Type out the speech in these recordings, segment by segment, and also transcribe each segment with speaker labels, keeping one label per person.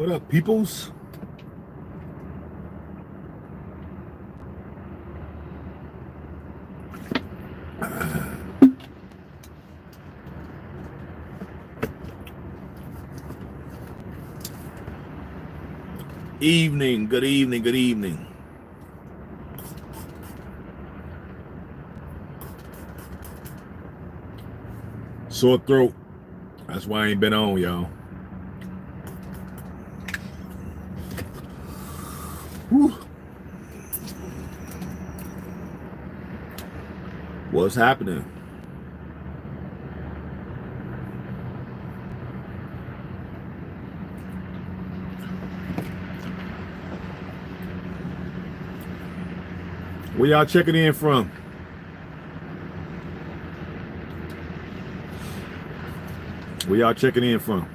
Speaker 1: What up, peoples? Evening, good evening, good evening. Sore throat. That's why I ain't been on, y'all. Whew. What's happening? Where y'all checking in from? Where y'all checking in from?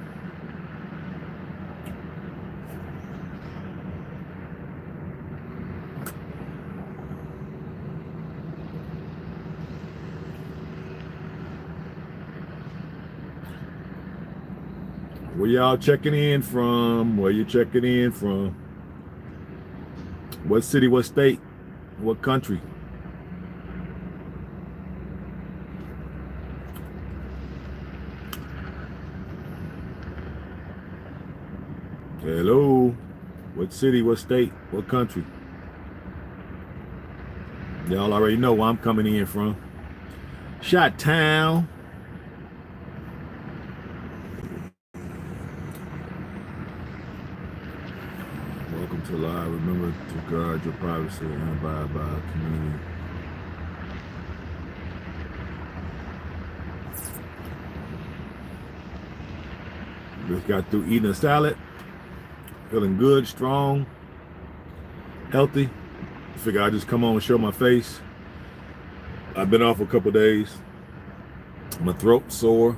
Speaker 1: Where y'all checking in from? Where you checking in from? What city, what state, what country? Hello? What city, what state, what country? Y'all already know where I'm coming in from. H.A.M. Welcome to live. Remember to guard your privacy and abide by our community. Just got through eating a salad. Feeling good, strong, healthy. Figure I'd just come on and show my face. I've been off a couple days. My throat sore.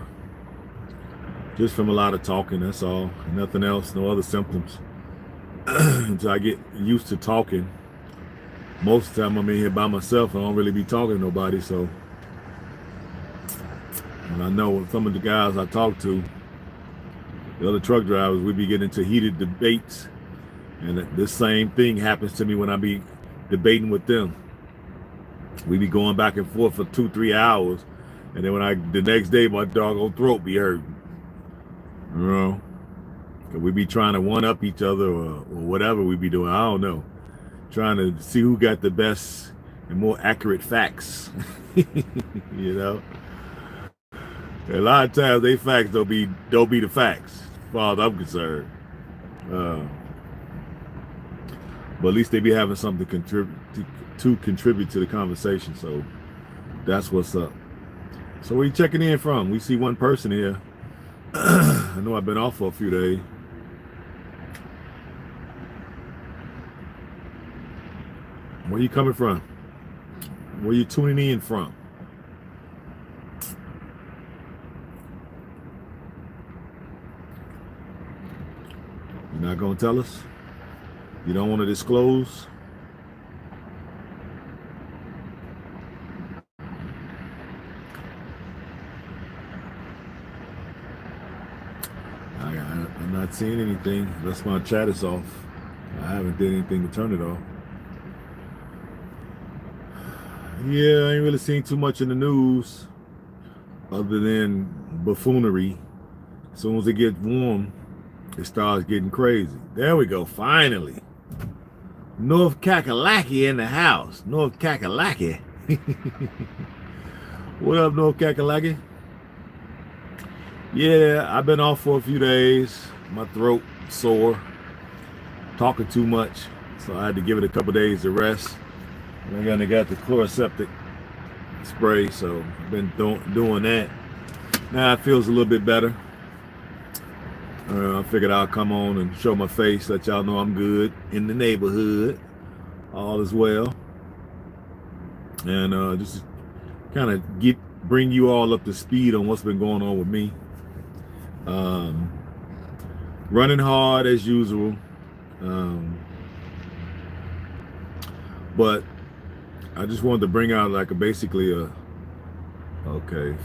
Speaker 1: Just from a lot of talking, that's all. Nothing else, no other symptoms. Until I get used to talking. Most of the time I'm in here by myself. I don't really be talking to nobody, so. And I know some of the guys I talk to, the other truck drivers, we be getting into heated debates. And this same thing happens to me when I be debating with them. We be going back and forth for 2-3 hours. And then the next day, my doggone throat be hurting. You know? We be trying to one-up each other or whatever we be doing. I don't know. Trying to see who got the best and more accurate facts. You know? A lot of times they facts don't be the facts, as far as I'm concerned. But at least they be having something to contribute to the conversation. So that's what's up. So where you checking in from? We see one person here. I know I've been off for a few days. Where you coming from? Where you tuning in from? You're not gonna tell us? You don't want to disclose? I'm not seeing anything unless my chat is off. I haven't did anything to turn it off. Yeah, I ain't really seen too much in the news other than buffoonery. As soon as it gets warm, it starts getting crazy. There we go, finally. North Kakalaki in the house. North Kakalaki. What up, North Kakalaki? Yeah, I've been off for a few days. My throat sore. Talking too much. So I had to give it a couple days to rest. And I got the chloroseptic spray, so I've been doing that. Now it feels a little bit better. I figured I'll come on and show my face, let y'all know I'm good in the neighborhood. All is well. And just kind of bring you all up to speed on what's been going on with me. Running hard as usual. But I just wanted to bring out like basically a okay,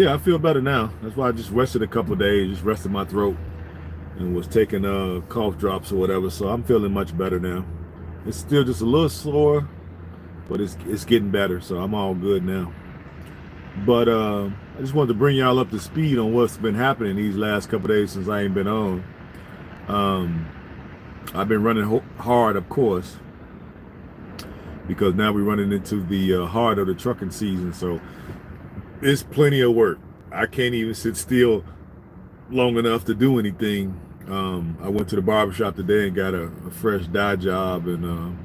Speaker 1: I feel better now. That's why I just rested a couple of days, just rested my throat. and was taking cough drops or whatever. So I'm feeling much better now. It's still just a little sore, but it's getting better. So I'm all good now. But I just wanted to bring y'all up to speed on what's been happening these last couple of days since I ain't been on. I've been running hard, of course, because now we're running into the heart of the trucking season. So it's plenty of work. I can't even sit still long enough to do anything. I went to the barbershop today and got a fresh dye job, and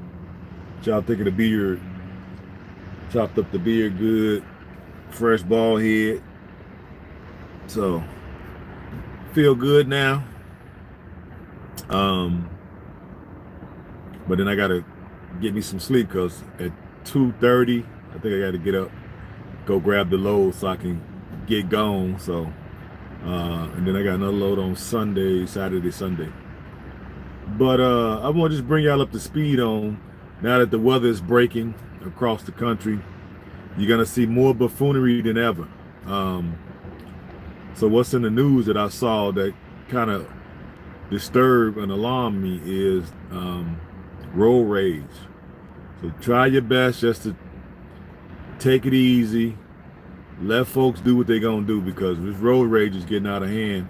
Speaker 1: chopped up the beard good, fresh bald head. So feel good now. But then I gotta get me some sleep, because at 2:30 I think I gotta get up, go grab the load so I can get gone. So and then I got another load on Saturday, Sunday. But I want to just bring y'all up to speed on, now that the weather is breaking across the country, you're gonna see more buffoonery than ever. So what's in the news that I saw that kind of disturbed and alarmed me is road rage. So try your best just to take it easy, let folks do what they're gonna do, because this road rage is getting out of hand.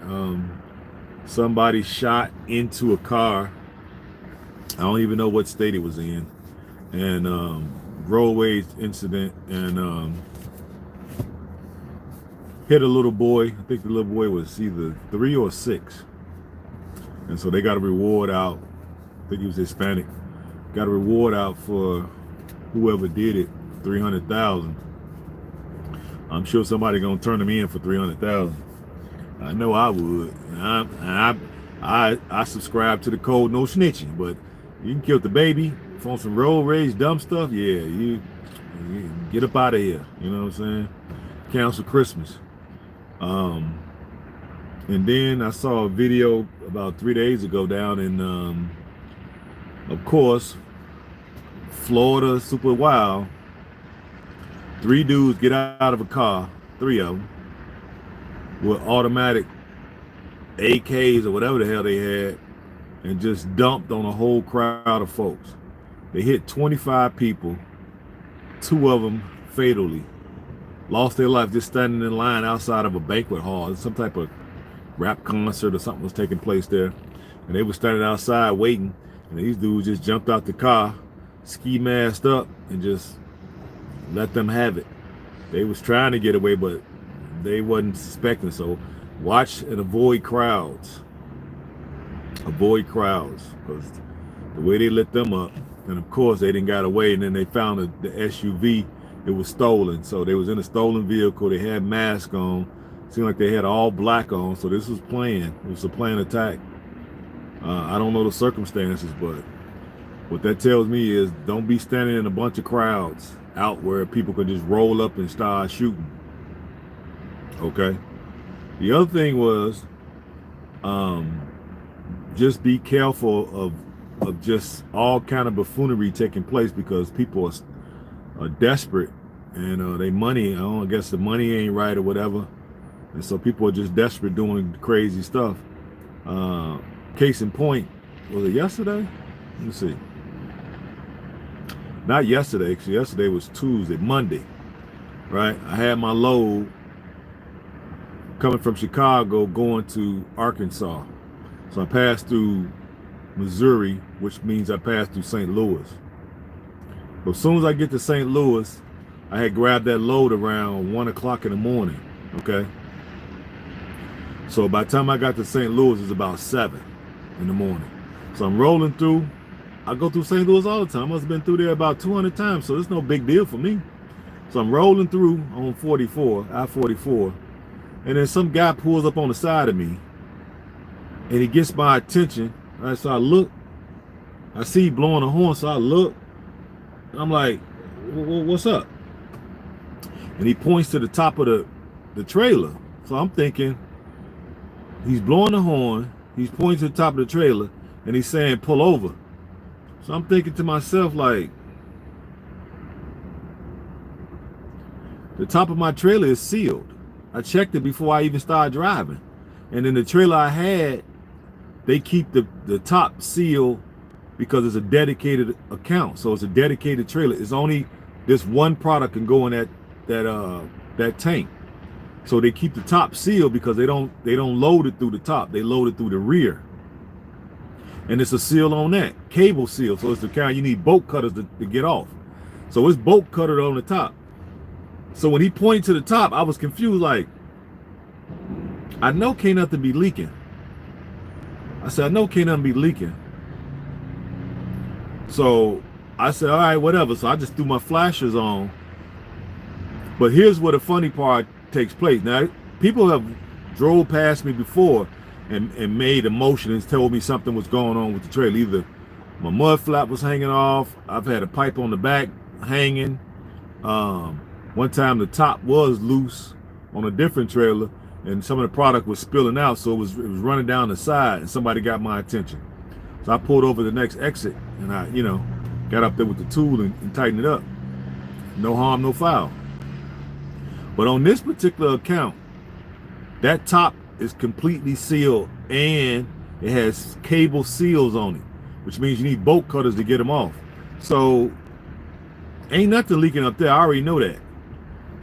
Speaker 1: Somebody shot into a car. I don't even know what state it was in, and road rage incident, and hit a little boy. I think the little boy was either 3 or 6, and so they got a reward out. I think he was Hispanic. Got a reward out for whoever did it, $300,000. I'm sure somebody gonna turn them in for $300,000. I know I would. I subscribe to the code no snitching, but you can kill the baby on some road rage dumb stuff. Yeah, you get up out of here. You know what I'm saying? Cancel Christmas. And then I saw a video about 3 days ago down in, of course, Florida, super wild. 3 dudes get out of a car, 3 of them, with automatic AKs or whatever the hell they had, and just dumped on a whole crowd of folks. They hit 25 people, 2 of them fatally. Lost their life just standing in line outside of a banquet hall. Some type of rap concert or something was taking place there. And they were standing outside waiting, and these dudes just jumped out the car, ski masked up, and just let them have it. They was trying to get away, but they wasn't suspecting. So watch and avoid crowds. Avoid crowds, because the way they lit them up, and of course they didn't got away, and then they found the SUV. It was stolen. So they was in a stolen vehicle. They had masks on. Seemed like they had all black on. So this was planned. It was a planned attack. I don't know the circumstances, but what that tells me is don't be standing in a bunch of crowds out where people could just roll up and start shooting. Okay. The other thing was, just be careful of just all kind of buffoonery taking place, because people are desperate, and they money, I guess the money ain't right or whatever, and so people are just desperate doing crazy stuff. Case in point, was it yesterday? Let me see. Not yesterday, actually. Yesterday was Tuesday, Monday, right? I had my load coming from Chicago going to Arkansas. So I passed through Missouri, which means I passed through St. Louis. But as soon as I get to St. Louis, I had grabbed that load around 1 o'clock in the morning, okay? So by the time I got to St. Louis, it was about 7 in the morning. So I'm rolling through. I go through St. Louis all the time. I must have been through there about 200 times, so it's no big deal for me. So I'm rolling through on I-44, and then some guy pulls up on the side of me, and he gets my attention. Right, so I look, I see he blowing a horn, so I look, and I'm like, what's up? And he points to the top of the trailer. So I'm thinking, he's blowing the horn, he's pointing to the top of the trailer, and he's saying, pull over. So I'm thinking to myself, like, the top of my trailer is sealed. I checked it before I even started driving. And then the trailer I had they keep the top seal because it's a dedicated account. So it's a dedicated trailer. It's only this one product can go in that tank. So they keep the top sealed because they don't load it through the top. They load it through the rear. And it's a seal on that, cable seal. So it's the kind you need bolt cutters to get off. So it's bolt cutter on the top. So when he pointed to the top, I was confused, like, I know can't nothing be leaking. I said, I know can't nothing be leaking. So I said, all right, whatever. So I just threw my flashers on. But here's where the funny part takes place. Now, people have drove past me before and made a motion and told me something was going on with the trailer. Either my mud flap was hanging off, I've had a pipe on the back hanging. One time the top was loose on a different trailer and some of the product was spilling out, so it was running down the side, and somebody got my attention. So I pulled over the next exit and I, got up there with the tool and tightened it up. No harm, no foul. But on this particular account, that top is completely sealed and it has cable seals on it, which means you need bolt cutters to get them off. So ain't nothing leaking up there. I already know that.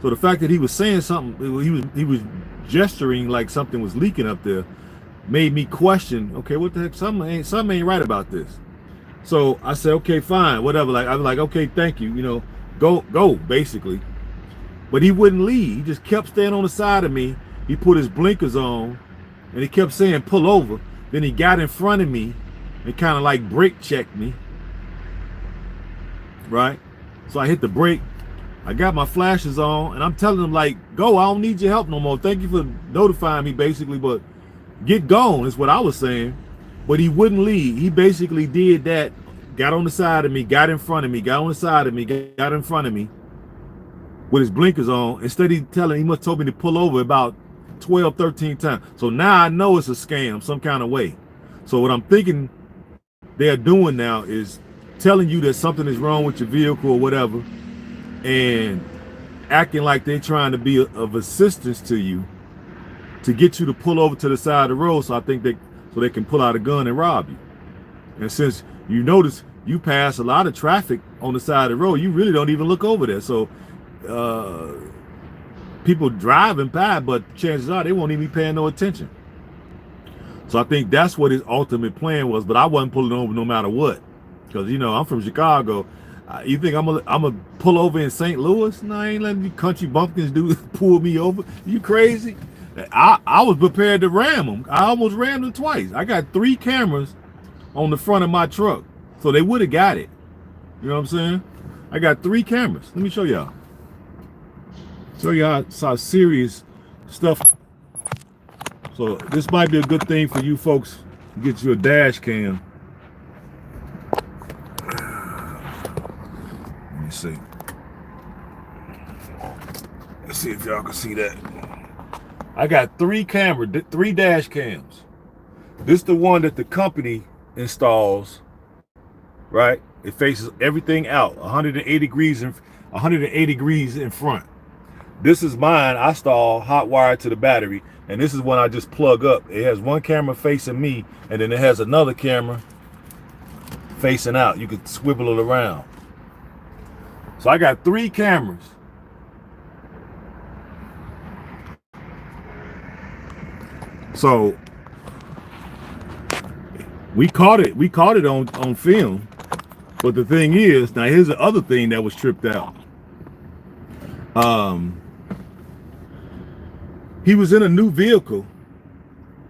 Speaker 1: So the fact that he was saying something, he was gesturing like something was leaking up there, made me question, okay, what the heck, something ain't right about this. So I said, okay, fine, whatever. Like I was like, okay, thank you, go basically. But he wouldn't leave. He just kept staying on the side of me. He put his blinkers on and he kept saying, pull over. Then he got in front of me and kind of like brake checked me. Right? So I hit the brake. I got my flashes on and I'm telling him, like, go, I don't need your help no more. Thank you for notifying me, basically, but get gone is what I was saying. But he wouldn't leave. He basically did that, got on the side of me, got in front of me, got on the side of me, got in front of me with his blinkers on. Instead he must have told me to pull over about 12, 13 times. So now I know it's a scam some kind of way. So what I'm thinking they're doing now is telling you that something is wrong with your vehicle or whatever, and acting like they're trying to be of assistance to you to get you to pull over to the side of the road. So I think they can pull out a gun and rob you. And since you notice you pass a lot of traffic on the side of the road, you really don't even look over there. So people driving by, but chances are they won't even be paying no attention. So I think that's what his ultimate plan was. But I wasn't pulling over no matter what, because I'm from Chicago. You think I'm gonna pull over in St. Louis? No, I ain't letting you country bumpkins pull me over. You crazy? I was prepared to ram them. I almost rammed them twice. I got 3 cameras on the front of my truck, so they would have got it. You know what I'm saying? I got 3 cameras. Let me show y'all. Show y'all how serious stuff. So this might be a good thing for you folks to get you a dash cam. Let me see. Let's see if y'all can see that. I got 3 dash cams. This is the one that the company installs, right? It faces everything out, 180 degrees in front. This is mine. I install hot wire to the battery, and this is one I just plug up. It has one camera facing me, and then it has another camera facing out. You can swivel it around. So I got 3 cameras. So we caught it on film. But the thing is, now here's the other thing that was tripped out. He was in a new vehicle,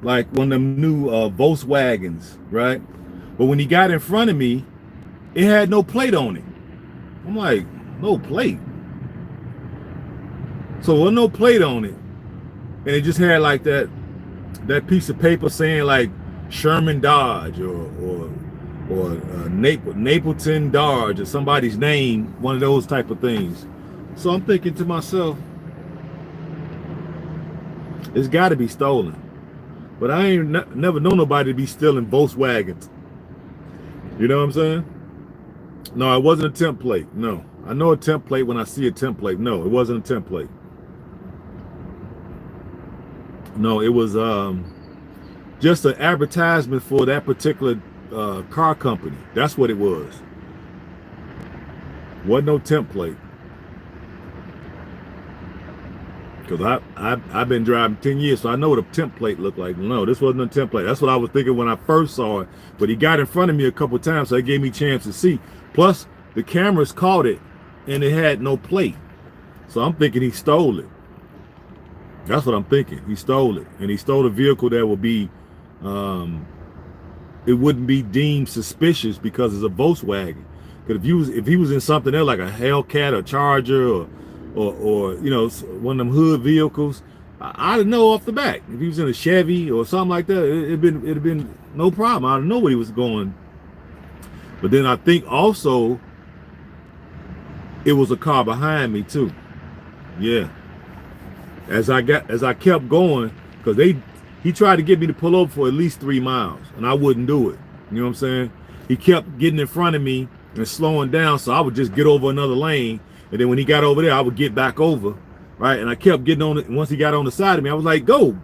Speaker 1: like one of them new Volkswagens, right? But when he got in front of me, it had no plate on it. I'm like, no plate? So there was no plate on it. And it just had like that piece of paper saying like Sherman Dodge or Napleton Dodge or somebody's name, one of those type of things. So I'm thinking to myself, it's got to be stolen. But I ain't never known nobody to be stealing Volkswagens. You know what I'm saying? No, it wasn't a temp plate. No, I know a temp plate when I see a temp plate. No, it wasn't a temp plate. No, it was just an advertisement for that particular car company. That's what it was. Wasn't no template. Because I've been driving 10 years, so I know what a template looked like. No, this wasn't a template. That's what I was thinking when I first saw it. But he got in front of me a couple times, so it gave me a chance to see. Plus, the cameras caught it, and it had no plate. So I'm thinking he stole it. That's what I'm thinking. He stole it. And he stole a vehicle that would be, it wouldn't be deemed suspicious because it's a Volkswagen. Because if he was in something else like a Hellcat or Charger or you know, one of them hood vehicles, I'd know off the back. If he was in a Chevy or something like that, it'd have been no problem. I'd know where he was going. But then I think also it was a car behind me too. Yeah. As I kept going, because he tried to get me to pull over for at least 3 miles, and I wouldn't do it. You know what I'm saying? He kept getting in front of me and slowing down, so I would just get over another lane, and then when he got over there, I would get back over, right? And I kept getting on it. Once he got on the side of me, I was like, "Go,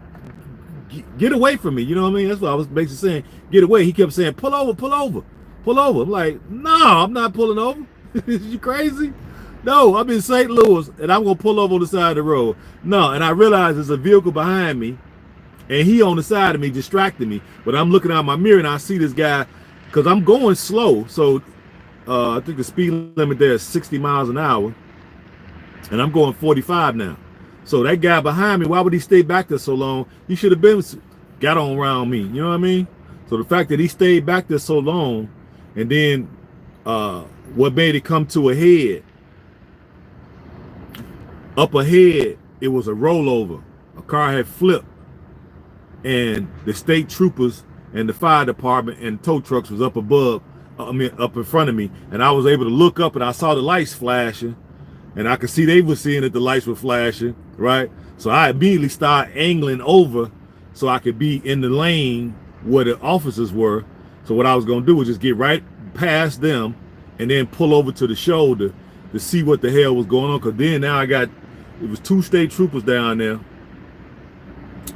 Speaker 1: get away from me." You know what I mean? That's what I was basically saying. Get away. He kept saying, "Pull over, pull over, pull over." I'm like, "No, I'm not pulling over. Is you crazy? No, I'm in St. Louis, and I'm gonna pull over on the side of the road." No, and I realized there's a vehicle behind me, and he on the side of me, distracting me. But I'm looking out my mirror, and I see this guy, because I'm going slow. So I think the speed limit there is 60 miles an hour, and I'm going 45 now. So that guy behind me, why would he stay back there so long? He should have been got on around me. You know what I mean? So the fact that he stayed back there so long, and then what made it come to a head? Up ahead, it was a rollover. A car had flipped, and the state troopers and the fire department and tow trucks was up above, up in front of me, and I was able to look up, and I saw the lights flashing, and I could see they were seeing that the lights were flashing, right? So I immediately started angling over so I could be in the lane where the officers were. So what I was gonna do was just get right past them and then pull over to the shoulder to see what the hell was going on. Because then now it was 2 state troopers down there,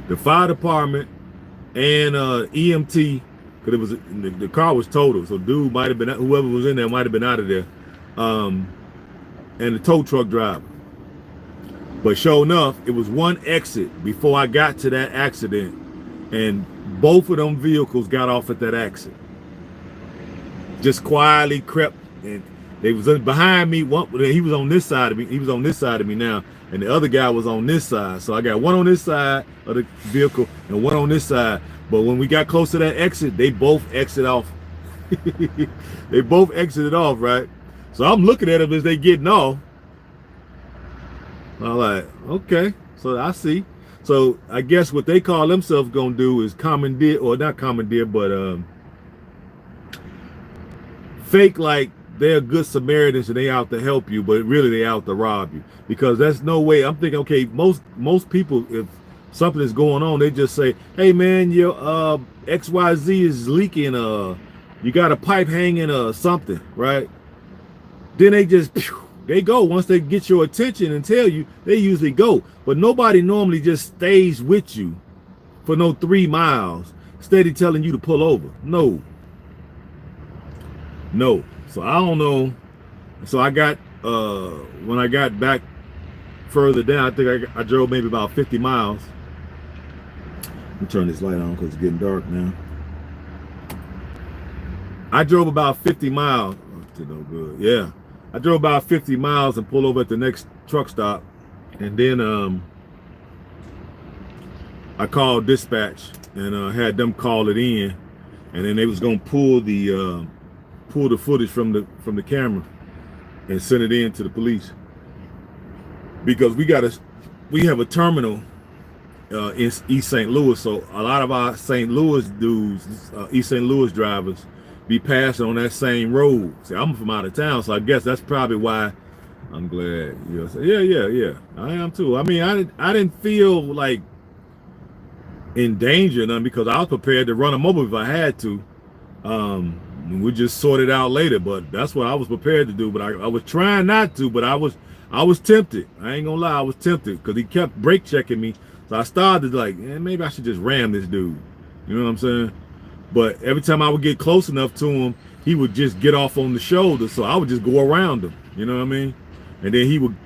Speaker 1: the fire department and EMT, because it was the car was totaled. So dude might have been, whoever was in there might have been out of there, and the tow truck driver. But sure enough, it was one exit before I got to that accident, and both of them vehicles got off at that exit. Just quietly crept, and they was behind me. He was on this side of me. He was on this side of me now, and the other guy was on this side. So I got one on this side of the vehicle and one on this side. But when we got close to that exit, they both exit off. They both exited off, right? So I'm looking at them as they getting off. I'm like, okay, so I see. So I guess what they call themselves gonna do is commandeer, or not commandeer, but fake like they're good Samaritans and they out to help you, but really they out to rob you. Because there's no way. I'm thinking, okay, most people, if something is going on, they just say, "Hey man, your XYZ is leaking, you got a pipe hanging or something," right? Then they just they go. Once they get your attention and tell you, they usually go. But nobody normally just stays with you for no 3 miles, steady telling you to pull over. No. So I don't know. So I got when I got back further down, I think I drove maybe about 50 miles. Let me turn this light on because it's getting dark now. I drove about 50 miles. Oh, no good. Yeah. I drove about 50 miles and pulled over at the next truck stop. And then I called dispatch and had them call it in. And then they was gonna pull the footage from the camera and send it in to the police. Because we have a terminal in East St. Louis, so a lot of our St. Louis dudes, East St. Louis drivers, be passing on that same road. See, I'm from out of town, so I guess that's probably why. I'm glad. You know, yeah. I am too. I mean, I didn't feel like in danger or nothing because I was prepared to run them over if I had to. We just sort it out later, but that's what I was prepared to do. But I was trying not to, but I was tempted. I ain't gonna lie, I was tempted because he kept brake checking me. So I started like, maybe I should just ram this dude. You know what I'm saying? But every time I would get close enough to him, he would just get off on the shoulder, so I would just go around him. You know what I mean? And then he would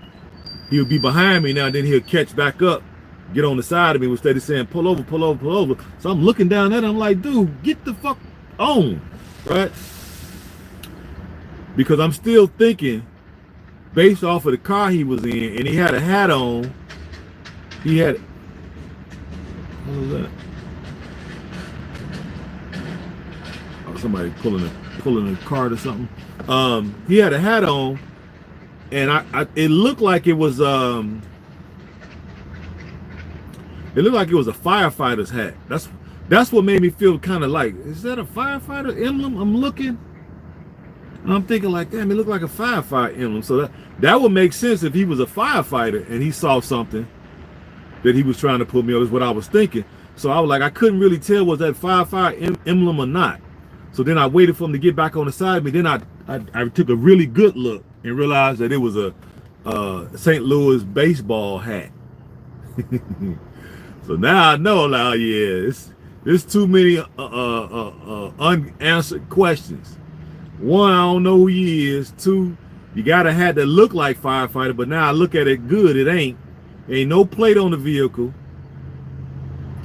Speaker 1: be behind me now, and then he'll catch back up, get on the side of me instead of saying pull over, pull over, pull over. So I'm looking down at him, I'm like, dude, get the fuck on, right? Because I'm still thinking based off of the car he was in, and he had a hat on. He had, what was that? Oh, somebody pulling a cart or something. He had a hat on, and it looked like it was a firefighter's hat. That's what made me feel kind of like, is that a firefighter emblem? I'm looking, and I'm thinking like, damn, it looked like a firefighter emblem. So that would make sense if he was a firefighter and he saw something that he was trying to put me on, is what I was thinking. So I was like, I couldn't really tell was that firefighter emblem or not. So then I waited for him to get back on the side of me. Then I took a really good look and realized that it was a St. Louis baseball hat. So now I know, like, yeah, there's too many unanswered questions. One, I don't know who he is. Two, you got a hat that look like firefighter, but now I look at it good, it ain't. Ain't no plate on the vehicle,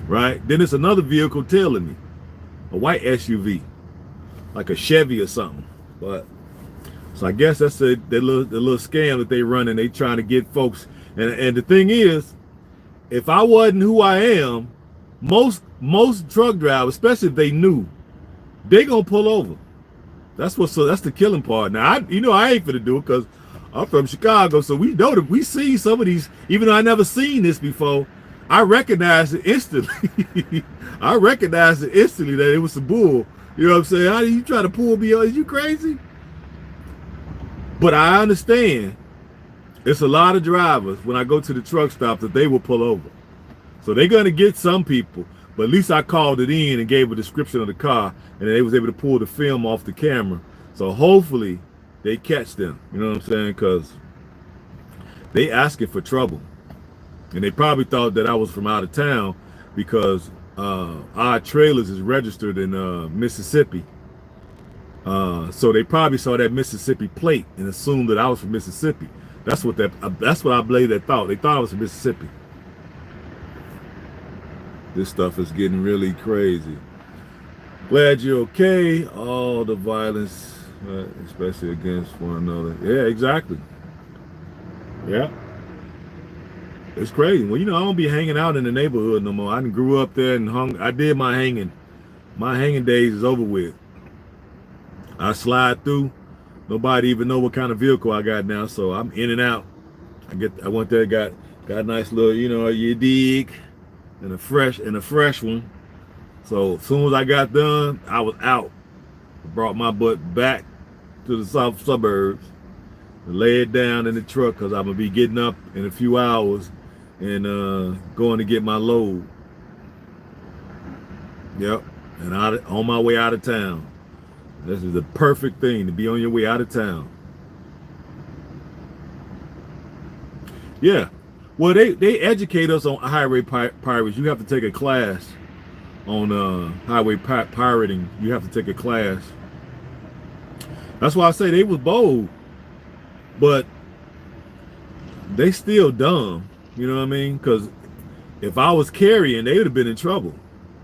Speaker 1: right? Then it's another vehicle tailing me, a white SUV, like a Chevy or something. But so I guess that's the little scam that they run, and they trying to get folks. And the thing is, if I wasn't who I am, most truck drivers, especially if they knew, they gonna pull over. That's the killing part. Now I ain't finna do it because I'm from Chicago, so we know that we see some of these. Even though I never seen this before, I recognize it instantly. I recognize it instantly that it was some bull. You know what I'm saying? How do you try to pull me on? Is you crazy? But I understand. It's a lot of drivers when I go to the truck stop that they will pull over. So they're gonna get some people, but at least I called it in and gave a description of the car, and they was able to pull the film off the camera. So hopefully they catch them. You know what I'm saying? Because they asking for trouble, and they probably thought that I was from out of town because our trailers is registered in Mississippi. So they probably saw that Mississippi plate and assumed that I was from Mississippi. That's what I believe they thought. They thought I was from Mississippi. This stuff is getting really crazy. Glad you're okay. All the violence, especially against one another. Yeah, exactly. Yeah. It's crazy. Well, I don't be hanging out in the neighborhood no more. I grew up there and I did my hanging. My hanging days is over with. I slide through. Nobody even know what kind of vehicle I got now, so I'm in and out. I went there, got a nice little, you dig, and a fresh one. So as soon as I got done, I was out. I brought my butt back to the south suburbs and lay it down in the truck because I'm gonna be getting up in a few hours and going to get my load. Yep, and on my way out of town. This is the perfect thing to be on your way out of town. Yeah. Well, they educate us on highway pirates. You have to take a class on highway pirating. You have to take a class. That's why I say they was bold, but they still dumb. You know what I mean? Because if I was carrying, they would have been in trouble.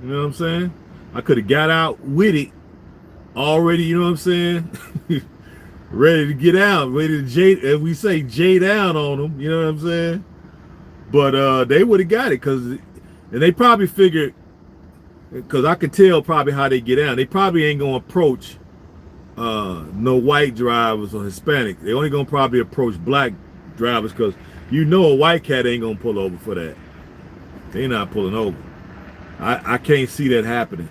Speaker 1: You know what I'm saying? I could have got out with it already, you know what I'm saying? Ready to get out, ready to as we say, J down on them, you know what I'm saying? But they would have got it and they probably figured, because I could tell probably how they get out. They probably ain't gonna approach no white drivers or Hispanic. They only gonna probably approach black drivers because a white cat ain't gonna pull over for that. They not pulling over. I can't see that happening.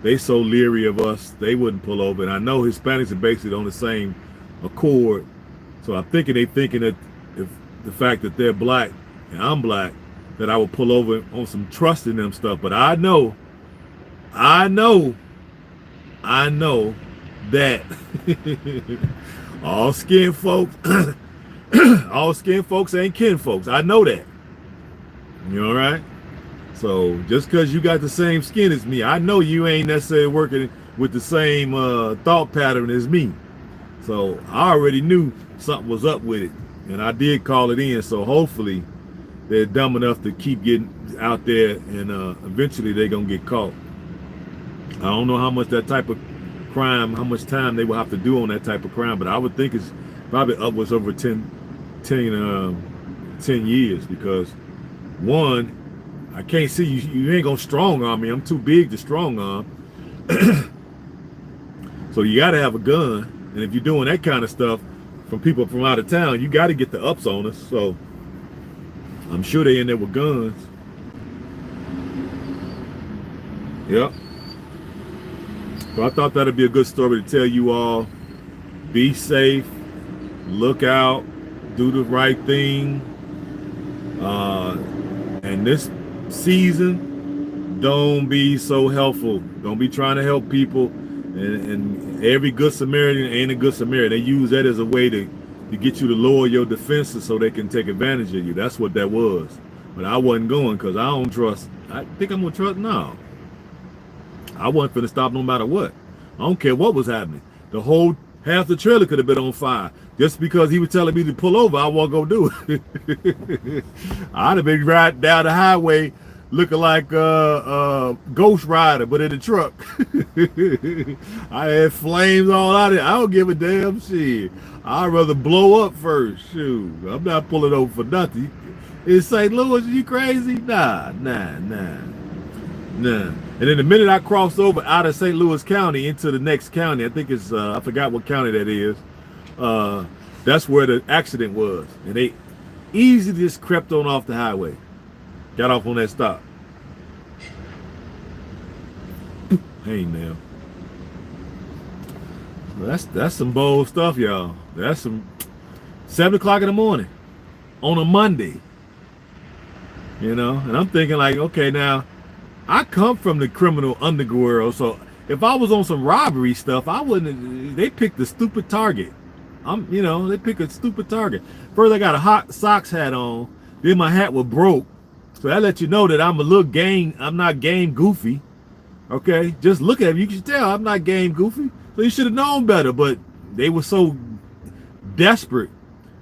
Speaker 1: They so leery of us, they wouldn't pull over. And I know Hispanics are basically on the same accord. So I'm thinking that if the fact that they're black and I'm black, that I would pull over on some trust in them stuff. But I know that all skin folks ain't kin folks. I know that. You all right? So just because you got the same skin as me, I know you ain't necessarily working with the same thought pattern as me. So I already knew something was up with it, and I did call it in. So hopefully they're dumb enough to keep getting out there, and eventually they're gonna get caught. I don't know how much that type of crime, how much time they will have to do on that type of crime, but I would think it's probably upwards over 10 years, because one, I can't see you. You ain't gonna strong arm me. I'm too big to strong arm. So you got to have a gun, and if you're doing that kind of stuff from people from out of town, you got to get the ups on us. So I'm sure they in there with guns. Yep. So I thought that'd be a good story to tell you all. Be safe, look out, do the right thing. And this season, don't be so helpful. Don't be trying to help people. And every good Samaritan ain't a good Samaritan. They use that as a way to get you to lower your defenses so they can take advantage of you. That's what that was. But I wasn't going, because I don't trust. I think I'm going to trust. No. I wasn't finna stop no matter what. I don't care what was happening. The whole half the trailer could have been on fire. Just because he was telling me to pull over, I wasn't gonna do it. I'd have been riding down the highway looking like Ghost Rider, but in the truck. I had flames all out of it. I don't give a damn shit. I'd rather blow up first. Shoot, I'm not pulling over for nothing. In St. Louis, you crazy? Nah. And then the minute I crossed over out of St. Louis County into the next county, I think it's, I forgot what county that is, that's where the accident was. And they easily just crept on off the highway. Got off on that stop. Hey, now. That's some bold stuff, y'all. That's some 7 o'clock in the morning on a Monday. You know, and I'm thinking like, okay, now, I come from the criminal underworld, so if I was on some robbery stuff, I wouldn't. They picked the stupid target. They pick a stupid target. First, I got a hot socks hat on. Then my hat was broke, so that lets you know that I'm a little game. I'm not game goofy. Okay, just look at me. You can tell I'm not game goofy. So you should have known better. But they were so desperate,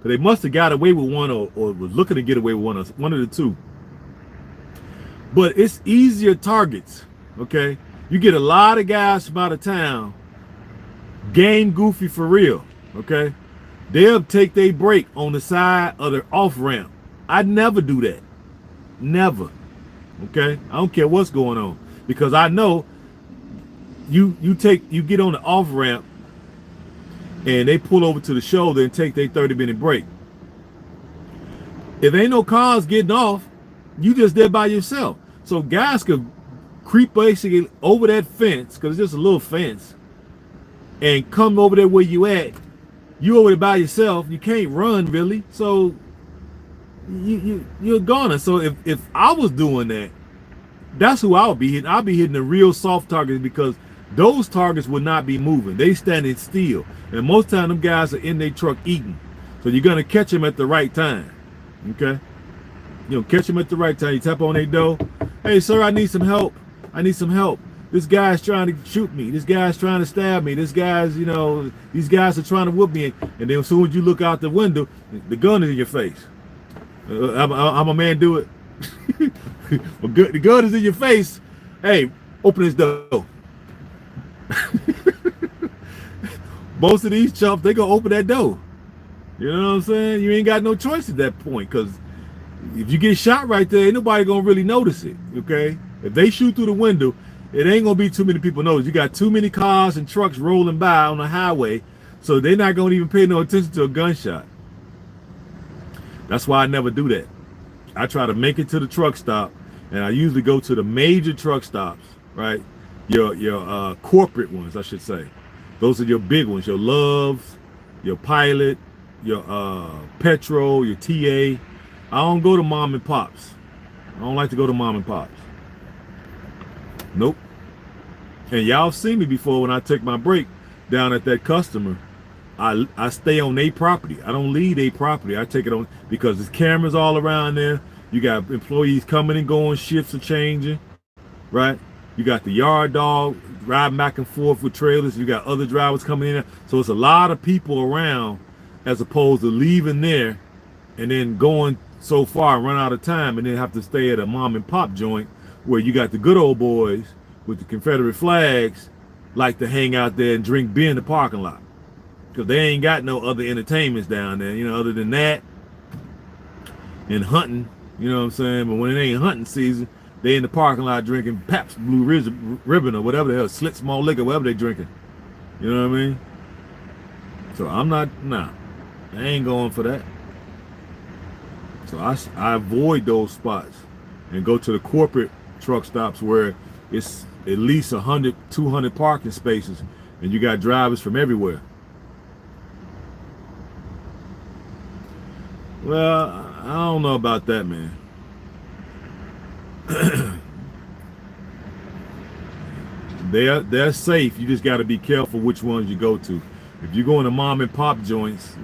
Speaker 1: so they must have got away with one, or was looking to get away with one of the two. But it's easier targets, okay? You get a lot of guys from out of town, game goofy for real, okay? They'll take their break on the side of their off-ramp. I never do that. Never, okay? I don't care what's going on, because I know you get on the off-ramp and they pull over to the shoulder and take their 30-minute break. If ain't no cars getting off, you just there by yourself. So guys could creep basically over that fence, because it's just a little fence, and come over there where you at. You over there by yourself. You can't run really. So you're gonna. So if I was doing that, that's who I would be hitting. I'll be hitting the real soft targets, because those targets would not be moving. They standing still. And most time them guys are in their truck eating. So you're gonna catch them at the right time. Okay? Catch them at the right time. You tap on their door. Hey, sir, I need some help. This guy's trying to shoot me. This guy's trying to stab me. These guys are trying to whoop me. And then as soon as you look out the window, the gun is in your face. I'm a man, do it. The gun is in your face. Hey, open this door. Most of these chumps, they gonna open that door. You know what I'm saying? You ain't got no choice at that point, because if you get shot right there, ain't nobody gonna really notice it, okay? If they shoot through the window, it ain't gonna be too many people notice. You got too many cars and trucks rolling by on the highway, so they're not gonna even pay no attention to a gunshot. That's why I never do that. I try to make it to the truck stop, and I usually go to the major truck stops, right? Your corporate ones, I should say. Those are your big ones, your Loves, your Pilot, your Petro, your TA. I don't go to mom and pops. I don't like to go to mom and pops. Nope. And y'all seen me before when I take my break down at that customer. I stay on their property. I don't leave their property. I take it on, because there's cameras all around there. You got employees coming and going, shifts are changing, right? You got the yard dog riding back and forth with trailers. You got other drivers coming in. So it's a lot of people around as opposed to leaving there and then going so far and run out of time and then have to stay at a mom and pop joint where you got the good old boys with the Confederate flags like to hang out there and drink beer in the parking lot. Because they ain't got no other entertainments down there, other than that and hunting, you know what I'm saying? But when it ain't hunting season, they in the parking lot drinking Pabst Blue Ribbon or whatever the hell, Slit Small Liquor, whatever they drinking. You know what I mean? So I ain't going for that. So I avoid those spots and go to the corporate truck stops where it's at least 100, 200 parking spaces and you got drivers from everywhere. Well, I don't know about that, man. They're safe. You just got to be careful which ones you go to. If you go into mom and pop joints,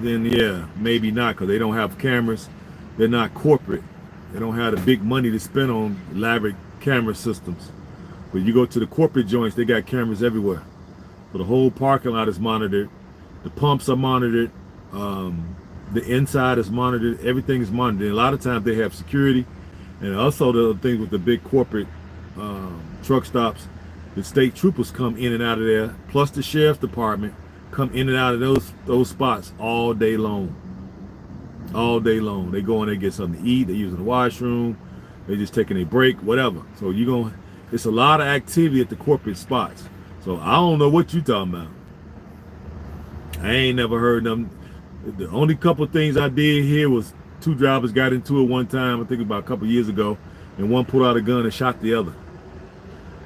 Speaker 1: then yeah, maybe not, because they don't have cameras. They're not corporate. They don't have the big money to spend on elaborate camera systems. But you go to the corporate joints, they got cameras everywhere. So the whole parking lot is monitored. The pumps are monitored. The inside is monitored. Everything is monitored. And a lot of times they have security. And also the thing with the big corporate truck stops, the state troopers come in and out of there, plus the sheriff's department come in and out of those spots all day long. All day long. They go in there, get something to eat. They're using the washroom. They're just taking a break, whatever. So it's a lot of activity at the corporate spots. So I don't know what you talking about. I ain't never heard them. The only couple of things I did here was two drivers got into it one time, I think about a couple of years ago, and one pulled out a gun and shot the other.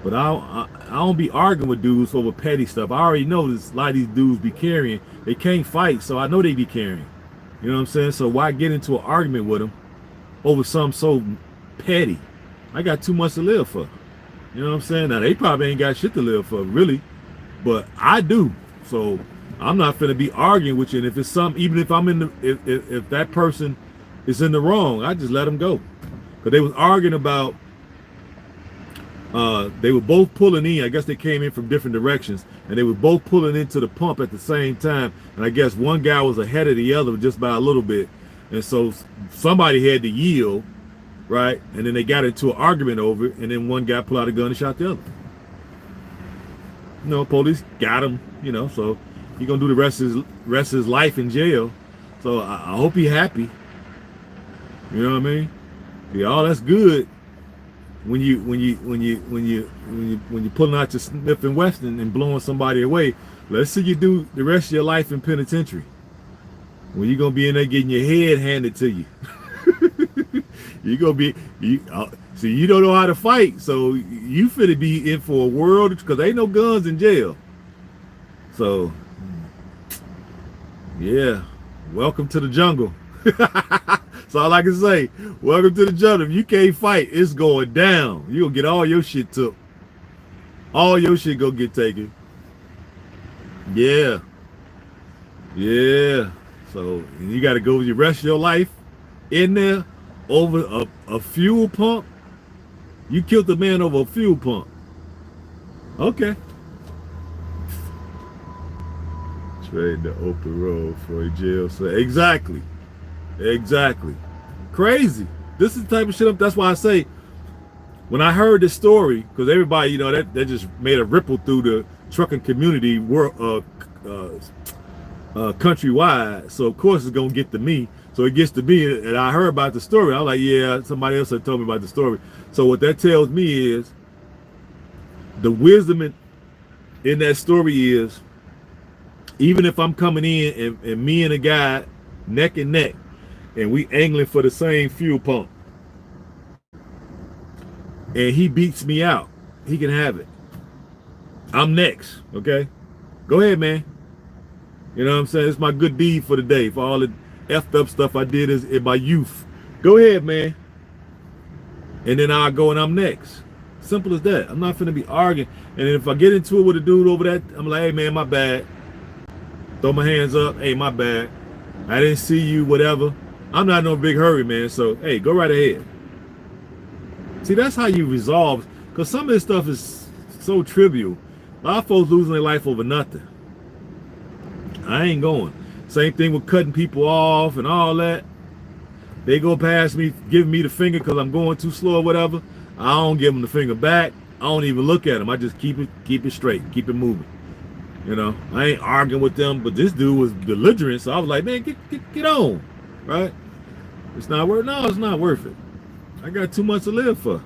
Speaker 1: But I don't be arguing with dudes over petty stuff. I already know this, a lot of these dudes be carrying. They can't fight, so I know they be carrying. You know what I'm saying? So why get into an argument with them over something so petty? I got too much to live for. You know what I'm saying? Now, they probably ain't got shit to live for, really. But I do. So I'm not finna be arguing with you. And if it's something, even if I'm if that person is in the wrong, I just let them go. Because they was arguing about, they were both pulling in. I guess they came in from different directions. And they were both pulling into the pump at the same time. And I guess one guy was ahead of the other just by a little bit. And so somebody had to yield, right? And then they got into an argument over it. And then one guy pulled out a gun and shot the other. Police got him, so he's going to do the rest of his life in jail. So I hope he's happy. You know what I mean? Yeah, all that's good when you pulling out your Smith and Wesson and blowing somebody away. Let's see you do the rest of your life in penitentiary. When you're gonna be in there getting your head handed to you. You're gonna be see, you don't know how to fight, so you finna be in for a world, because ain't no guns in jail. So yeah, welcome to the jungle. That's all I can say. Welcome to the jungle. If you can't fight, it's going down. You'll get all your shit took. All your shit gonna get taken. Yeah. So you got to go the rest of your life in there over a fuel pump. You killed the man over a fuel pump. Okay. Trade the open road for a jail cell. Exactly. Crazy. This is the type of shit. That's why I say, when I heard this story, because everybody, that just made a ripple through the trucking community countrywide. So of course it's gonna get to me. So it gets to me, and I heard about the story. I was like, yeah, somebody else had told me about the story. So what that tells me is, the wisdom in that story is, even if I'm coming in and me and a guy neck and neck, and we angling for the same fuel pump, and he beats me out, he can have it. I'm next, okay? Go ahead, man. You know what I'm saying? It's my good deed for the day, for all the effed up stuff I did in my youth. Go ahead, man. And then I'll go and I'm next. Simple as that. I'm not finna be arguing. And if I get into it with a dude over that, I'm like, hey, man, my bad. Throw my hands up. Hey, my bad. I didn't see you, whatever. I'm not in no big hurry, man. So hey, go right ahead. See, that's how you resolve. Because some of this stuff is so trivial. A lot of folks losing their life over nothing. I ain't going. Same thing with cutting people off and all that. They go past me, giving me the finger because I'm going too slow or whatever. I don't give them the finger back. I don't even look at them. I just keep it straight, keep it moving. You know, I ain't arguing with them, but this dude was belligerent, so I was like, man, get on, right? It's not worth. No, it's not worth it. I got too much to live for.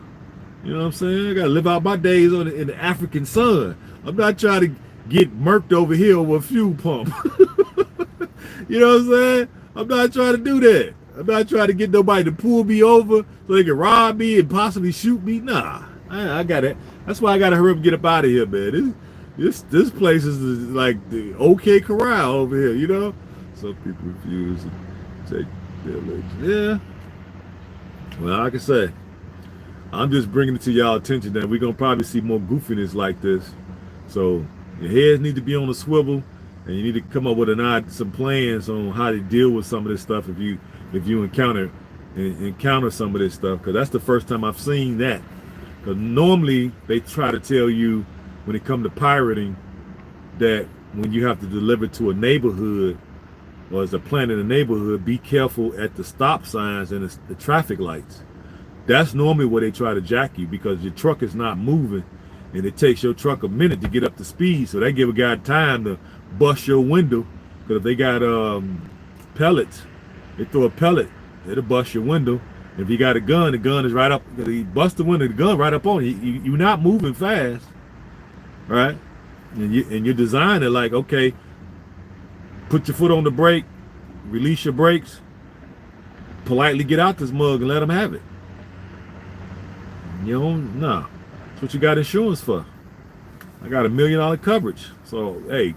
Speaker 1: You know what I'm saying? I gotta live out my days in the African sun. I'm not trying to get murked over here with a fuel pump. You know what I'm saying? I'm not trying to do that. I'm not trying to get nobody to pull me over so they can rob me and possibly shoot me. Nah, I got it. That's why I gotta hurry up and get up out of here, man. This place is like the OK Corral over here, you know? Some people refuse to take village. Yeah. Well, like I say, I'm just bringing it to y'all attention that we're gonna probably see more goofiness like this. So your heads need to be on a swivel, and you need to come up with some plans on how to deal with some of this stuff if you encounter some of this stuff. Because that's the first time I've seen that. Because normally they try to tell you when it comes to pirating that when you have to deliver to a neighborhood or as a plant in a neighborhood, be careful at the stop signs and the traffic lights. That's normally where they try to jack you because your truck is not moving and it takes your truck a minute to get up to speed. So they give a guy time to bust your window, because if they got pellets, they throw a pellet, it'll bust your window. If you got a gun, the gun is right up. He bust the window, the gun right up on you. You're not moving fast, right? And you're designing it like, okay, put your foot on the brake, release your brakes, politely get out this mug and let them have it. You know, nah. That's what you got insurance for. I got $1 million coverage. So, hey,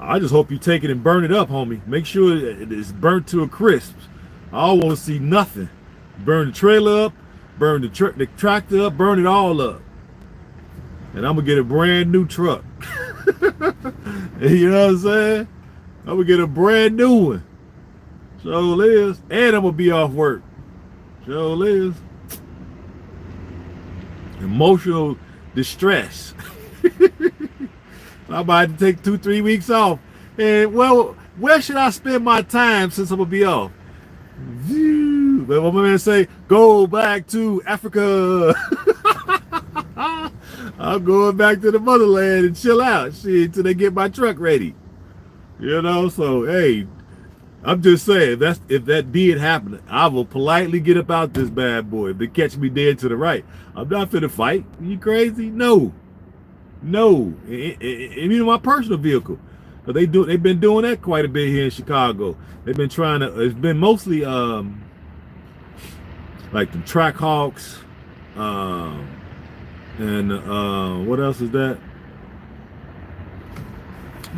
Speaker 1: I just hope you take it and burn it up, homie. Make sure it's burnt to a crisp. I don't want to see nothing. Burn the trailer up, burn the tractor up, burn it all up. And I'm going to get a brand new truck. You know what I'm saying? I'm going to get a brand new one. So Liz. And I'm going to be off work. So Liz. Emotional distress. I'm about to take 2-3 weeks off. And well, where should I spend my time since I'm gonna be off? But what my man say, go back to Africa. I'm going back to the motherland and chill out. Shit, until they get my truck ready. You know, so hey, I'm just saying if that did happen, I will politely get up out this bad boy. If they catch me dead to the right, I'm not finna fight. Are you crazy? No. And even my personal vehicle, because they've been doing that quite a bit here in Chicago. They've been trying to. It's been mostly like the track hawks, and what else is that?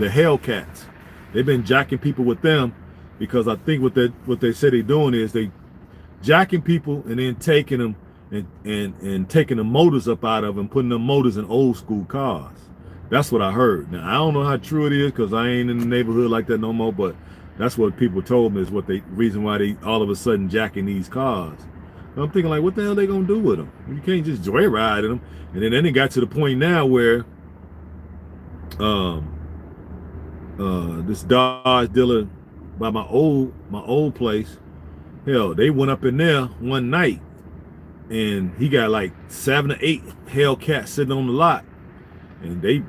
Speaker 1: The Hellcats. They've been jacking people with them. Because I think what they say they're doing is they jacking people and then taking them and taking the motors up out of them, putting them motors in old school cars. That's what I heard. Now I don't know how true it is because I ain't in the neighborhood like that no more. But that's what people told me is reason why they all of a sudden jacking these cars. And I'm thinking like, what the hell they gonna do with them? You can't just joyride in them. And then it got to the point now where this Dodge dealer by my old place, hell, they went up in there one night and he got like 7 or 8 Hellcats sitting on the lot, and they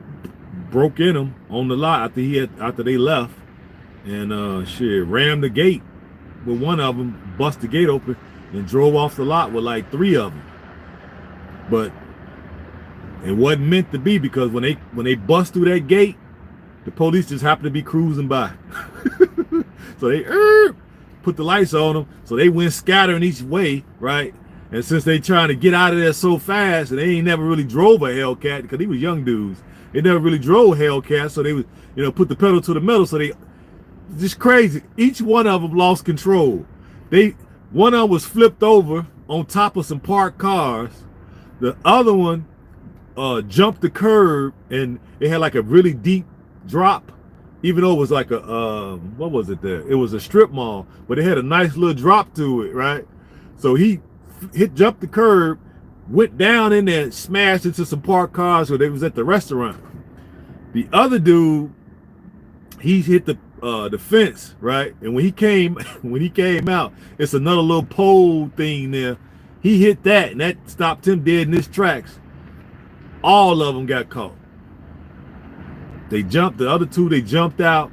Speaker 1: broke in them on the lot after they left, and shit, rammed the gate with one of them, bust the gate open, and drove off the lot with like 3 of them. But it wasn't meant to be, because when they bust through that gate, the police just happened to be cruising by. So they put the lights on them, so they went scattering each way, right? And since they trying to get out of there so fast, and they ain't never really drove a Hellcat, because they was young dudes, they never really drove Hellcat, so they was, put the pedal to the metal, so they, just crazy. Each one of them lost control. One of them was flipped over on top of some parked cars. The other one jumped the curb, and it had like a really deep drop, even though it was like a what was it there? It was a strip mall, but it had a nice little drop to it, right? So he jumped the curb, went down in there, smashed into some parked cars where they was at the restaurant. The other dude, he hit the fence, right? And when he came out, it's another little pole thing there. He hit that, and that stopped him dead in his tracks. All of them got caught. They jumped, the other two, they jumped out,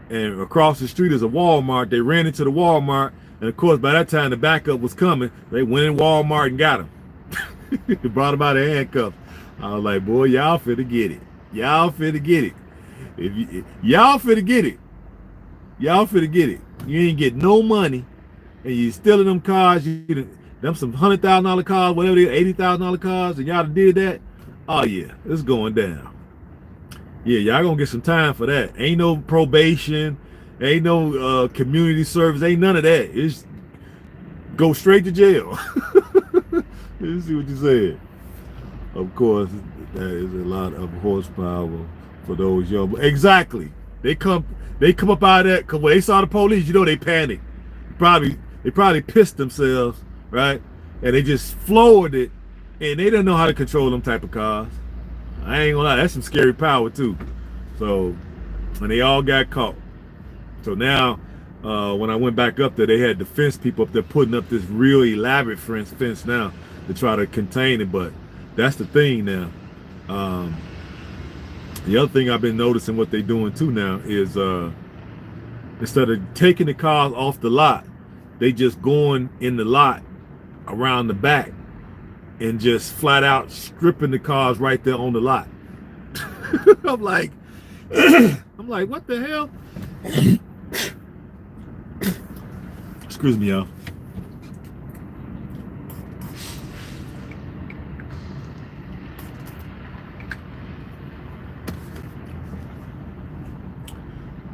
Speaker 1: and across the street is a Walmart. They ran into the Walmart, and of course, by that time the backup was coming. They went in Walmart and got him. They brought him out of handcuffs. I was like, boy, y'all finna get it. Y'all finna get it. Y'all finna get it. Y'all finna get it. You ain't get no money, and you stealing them cars. Them some $100,000 cars, whatever they $80,000 cars, and y'all did that. Oh yeah, it's going down. Yeah, y'all gonna get some time for that. Ain't no probation, ain't no community service, ain't none of that. It's go straight to jail. Let's see what you said. Of course, that is a lot of horsepower for those young. Exactly. They come up out of that because when they saw the police, you know they panicked. They probably pissed themselves, right? And they just floored it, and they didn't know how to control them type of cars. I ain't gonna lie, that's some scary power too. So, and they all got caught. So now, when I went back up there, they had the fence people up there putting up this real elaborate fence now to try to contain it. But that's the thing now. The other thing I've been noticing what they're doing too now is instead of taking the cars off the lot, they just going in the lot around the back and just flat out stripping the cars right there on the lot. I'm like, what the hell? Excuse me, y'all.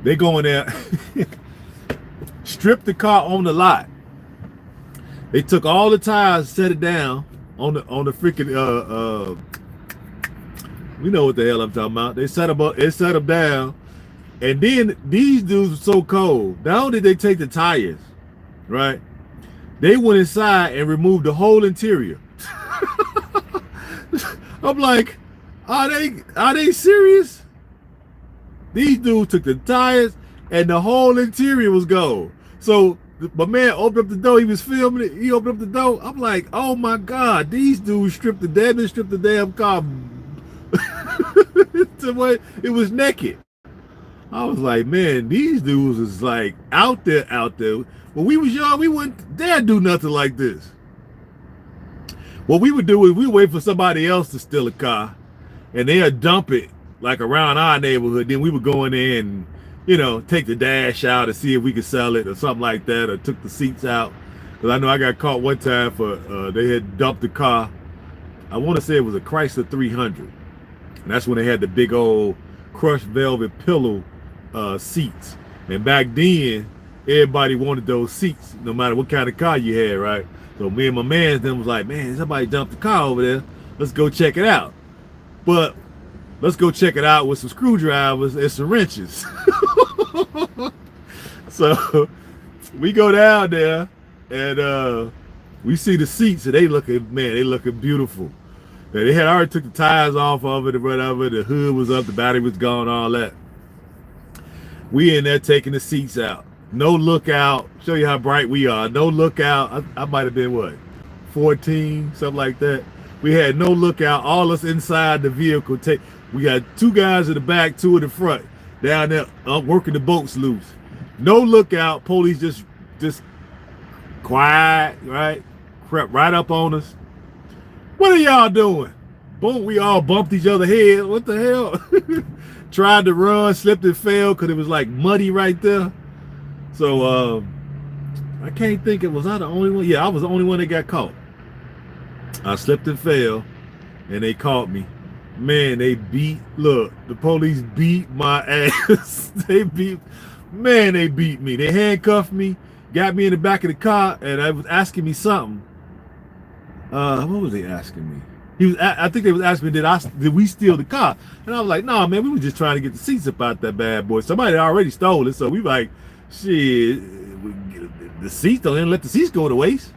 Speaker 1: They go in there, strip the car on the lot. They took all the tires, set it down on the freaking we know what the hell I'm talking about. They set them down, and then these dudes were so cold. Not only did they take the tires, right? They went inside and removed the whole interior. I'm like, are they serious? These dudes took the tires and the whole interior was gone. So my man opened up the door. He was filming it. He opened up the door. I'm like, oh my God, these dudes stripped the damn car. It was naked. I was like, man, these dudes is like out there. When we was young, we wouldn't dare do nothing like this. What we would do is we wait for somebody else to steal a car, and they'd dump it like around our neighborhood. Then we would go in there and, take the dash out and see if we could sell it or something like that, or took the seats out. Because I know I got caught one time for they had dumped the car. I want to say it was a Chrysler 300. And that's when they had the big old crushed velvet pillow seats. And back then, everybody wanted those seats, no matter what kind of car you had, right? So me and my man then was like, man, somebody dumped the car over there. Let's go check it out. But let's go check it out with some screwdrivers and some wrenches. So we go down there and we see the seats, and they looking beautiful. They had already took the tires off of it or whatever. The hood was up, the battery was gone, all that. We in there taking the seats out. No lookout. Show you how bright we are. No lookout. I might have been, what, 14, something like that. We had no lookout. All us inside the vehicle. We got two guys in the back, two in the front, down there working the boats loose. No lookout. Police just quiet, right? Crept right up on us. What are y'all doing? Boom, we all bumped each other head. What the hell? Tried to run, slipped and fell because it was like muddy right there. So I can't think, was I the only one? Yeah, I was the only one that got caught. I slipped and fell, and they caught me. Man, the police beat my ass. They beat me. They handcuffed me, got me in the back of the car, and they was asking me something. What was they asking me? I think they was asking me, did we steal the car? And I was like, no, man, we were just trying to get the seats up out that bad boy. Somebody already stole it, so we like, shit, the seats don't let the seats go to waste.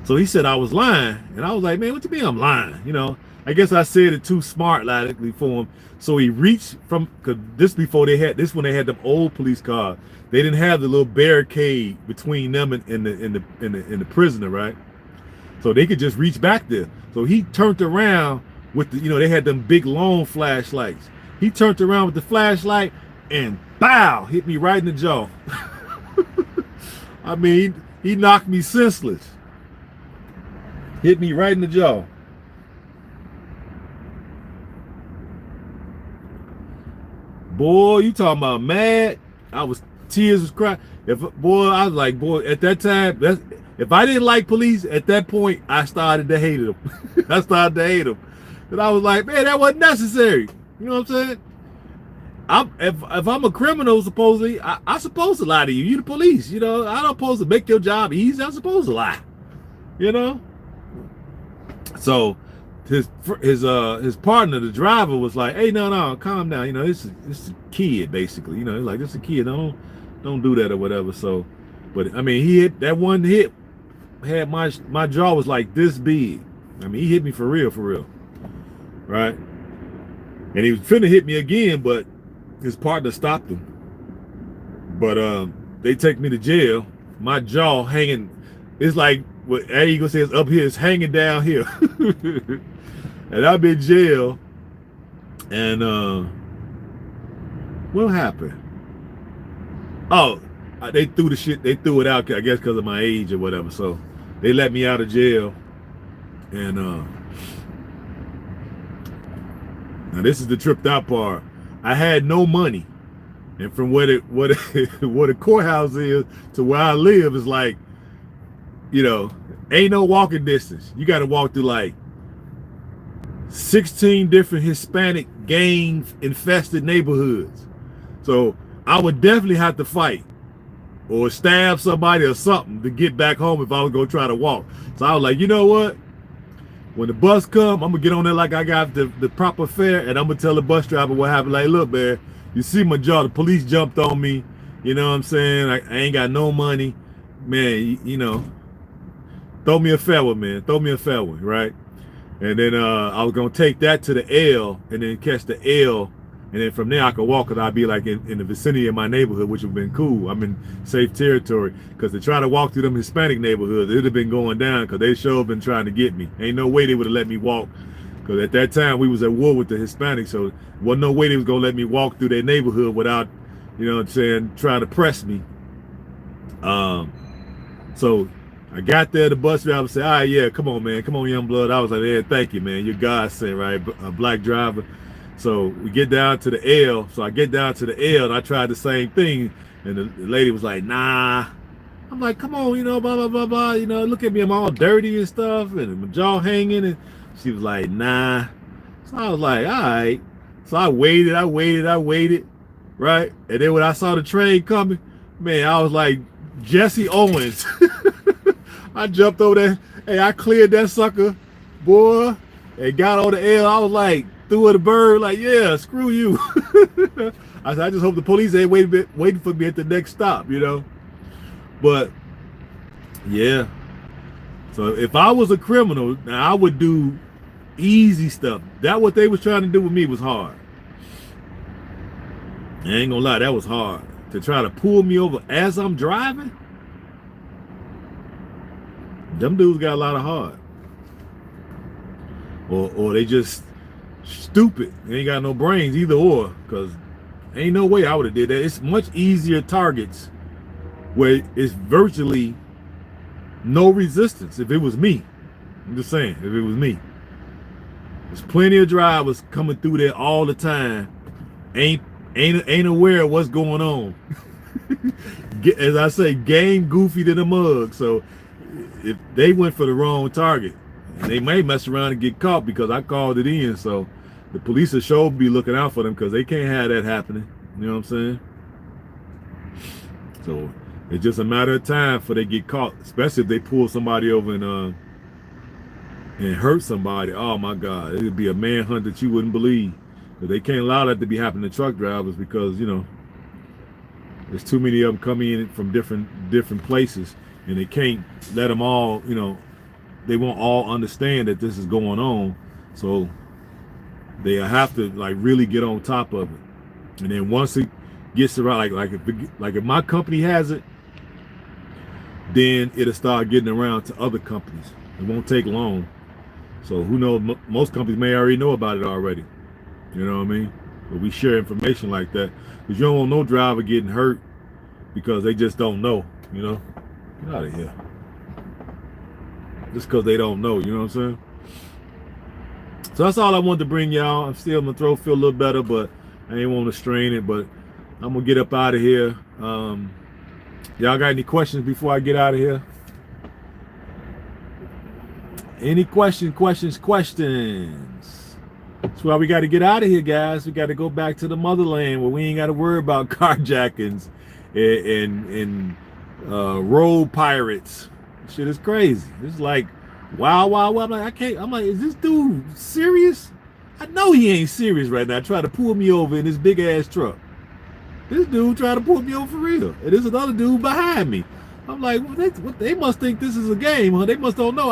Speaker 1: So he said I was lying, and I was like, man, what you mean I'm lying? You know, I guess I said it too smart, logically for him. So he reached from, cause this when they had them old police cars. They didn't have the little barricade between them and the prisoner, right? So they could just reach back there. So he turned around with the, they had them big long flashlights. He turned around with the flashlight and bow, hit me right in the jaw. I mean, he knocked me senseless. Hit me right in the jaw. Boy, you talking about mad? Tears was crying. I was like, boy, at that time, if I didn't like police at that point, I started to hate them. I started to hate them. And I was like, man, that wasn't necessary. You know what I'm saying? If I'm a criminal, supposedly, I'm supposed to lie to you. You're the police. I don't supposed to make your job easy. I'm supposed to lie. So his partner, the driver, was like, hey, no, calm down. This is a kid, basically. Like, this is a kid. Don't do that or whatever. So, but I mean, he hit that one hit. Had my jaw was like this big. I mean, he hit me for real, right? And he was finna hit me again, but his partner stopped him. But they take me to jail. My jaw hanging. It's like what Eagle says up here is hanging down here. And I'm in jail. And what happened? Oh, they threw it out, I guess, because of my age or whatever. So they let me out of jail. And now this is the tripped out part. I had no money. And from where the courthouse is to where I live is like, ain't no walking distance. You got to walk through like 16 different Hispanic gang infested neighborhoods. So I would definitely have to fight or stab somebody or something to get back home if I was going to try to walk. So I was like, you know what? When the bus come, I'm going to get on there like I got the proper fare, and I'm going to tell the bus driver what happened. Like, look, man, you see my jaw, the police jumped on me. You know what I'm saying? I ain't got no money. Man, throw me a fair one, man. Throw me a fair one, right? And then I was going to take that to the L and then catch the L. And then from there I could walk, because I'd be like in the vicinity of my neighborhood, which would have been cool. I'm in safe territory. Because to try to walk through them Hispanic neighborhoods, it would have been going down, because they sure have been trying to get me. Ain't no way they would have let me walk. Because at that time we was at war with the Hispanics, so wasn't no way they was going to let me walk through their neighborhood without, trying to press me. So I got there, the bus driver said, all right, yeah, come on, man. Come on, young blood. I was like, yeah, thank you, man. You're godsend, right? A black driver. So we get down to the L. So I get down to the L, and I tried the same thing. And the lady was like, nah. I'm like, come on, blah, blah, blah, blah. Look at me. I'm all dirty and stuff, and my jaw hanging. And she was like, nah. So I was like, all right. So I waited, right? And then when I saw the train coming, man, I was like Jesse Owens. I jumped over there. Hey, I cleared that sucker, boy, and got on the L. I was like, threw it a bird, like, yeah, screw you. I said, I just hope the police ain't waiting for me at the next stop, But, yeah. So if I was a criminal, now I would do easy stuff. That what they was trying to do with me was hard. I ain't gonna lie, that was hard. To try to pull me over as I'm driving, them dudes got a lot of heart. Or they just stupid. They ain't got no brains, either or, because ain't no way I would have did that. It's much easier targets where it's virtually no resistance. If it was me, I'm just saying, if it was me. There's plenty of drivers coming through there all the time, ain't aware of what's going on. As I say, game goofy to the mug. So if they went for the wrong target, they may mess around and get caught, because I called it in. So the police will sure be looking out for them, because they can't have that happening. You know what I'm saying? So it's just a matter of time before they get caught, especially if they pull somebody over and hurt somebody, oh my God, it would be a manhunt that you wouldn't believe. But they can't allow that to be happening to truck drivers because, you know, there's too many of them coming in from different places, and they can't let them all, you know, they won't all understand that this is going on. So they have to like really get on top of it. And then once it gets around, like if my company has it, then it'll start getting around to other companies. It won't take long. So who knows? Most companies may already know about it already. You know what I mean? But we share information like that because you don't want no driver getting hurt because they just don't know. You know, get out of here. Just because they don't know. You know what I'm saying? So that's all I wanted to bring y'all. I'm still, my throat feel a little better, but I ain't want to strain it. But I'm gonna get up out of here. Y'all got any questions before I get out of here? Any questions? That's why we got to get out of here, guys. We got to go back to the motherland where we ain't got to worry about carjackings and road pirates. Shit is crazy. It's like wow. I'm like, I can't. I'm like, is this dude serious? I know he ain't serious right now. Trying to pull me over in this big ass truck. This dude trying to pull me over for real. And there's another dude behind me. I'm like, well, they must think this is a game, huh? They must don't know.